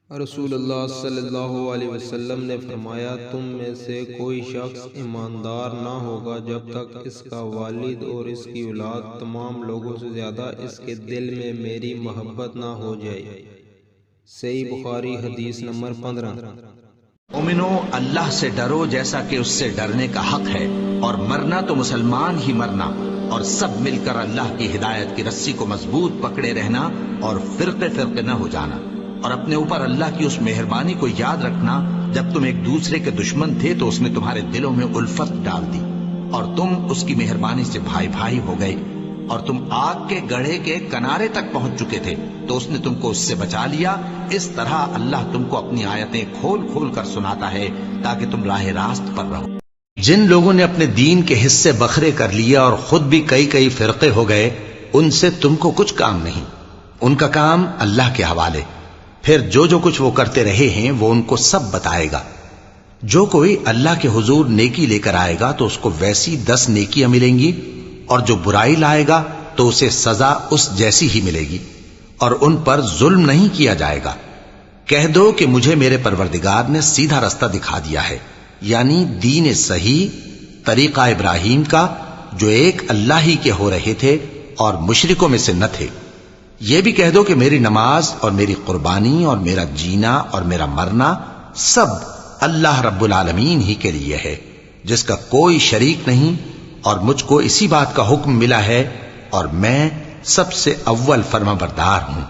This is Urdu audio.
رسول اللہ صلی اللہ علیہ وسلم نے فرمایا، تم میں سے کوئی شخص ایماندار نہ ہوگا جب تک اس کا والد اور اس کی اولاد تمام لوگوں سے زیادہ اس کے دل میں میری محبت نہ ہو جائے۔ صحیح بخاری حدیث نمبر 15۔ مومنو، اللہ سے ڈرو جیسا کہ اس سے ڈرنے کا حق ہے، اور مرنا تو مسلمان ہی مرنا، اور سب مل کر اللہ کی ہدایت کی رسی کو مضبوط پکڑے رہنا اور فرقے فرقے نہ ہو جانا، اور اپنے اوپر اللہ کی اس مہربانی کو یاد رکھنا جب تم ایک دوسرے کے دشمن تھے تو اس نے تمہارے دلوں میں الفت ڈال دی اور تم اس کی مہربانی سے بھائی بھائی ہو گئے، اور تم آگ کے گڑھے کے کنارے تک پہنچ چکے تھے تو اس نے تم کو اس سے بچا لیا۔ اس طرح اللہ تم کو اپنی آیتیں کھول کھول کر سناتا ہے تاکہ تم راہ راست پر رہو۔ جن لوگوں نے اپنے دین کے حصے بکھرے کر لیا اور خود بھی کئی کئی فرقے ہو گئے، ان سے تم کو کچھ کام نہیں، ان کا کام اللہ کے حوالے۔ پھر جو کچھ وہ کرتے رہے ہیں وہ ان کو سب بتائے گا۔ جو کوئی اللہ کے حضور نیکی لے کر آئے گا تو اس کو ویسی 10 نیکیاں ملیں گی، اور جو برائی لائے گا تو اسے سزا اس جیسی ہی ملے گی، اور ان پر ظلم نہیں کیا جائے گا۔ کہہ دو کہ مجھے میرے پروردگار نے سیدھا رستہ دکھا دیا ہے، یعنی دین صحیح، طریقہ ابراہیم کا، جو ایک اللہ ہی کے ہو رہے تھے اور مشرکوں میں سے نہ تھے۔ یہ بھی کہہ دو کہ میری نماز اور میری قربانی اور میرا جینا اور میرا مرنا سب اللہ رب العالمین ہی کے لیے ہے، جس کا کوئی شریک نہیں، اور مجھ کو اسی بات کا حکم ملا ہے، اور میں سب سے اول فرما بردار ہوں۔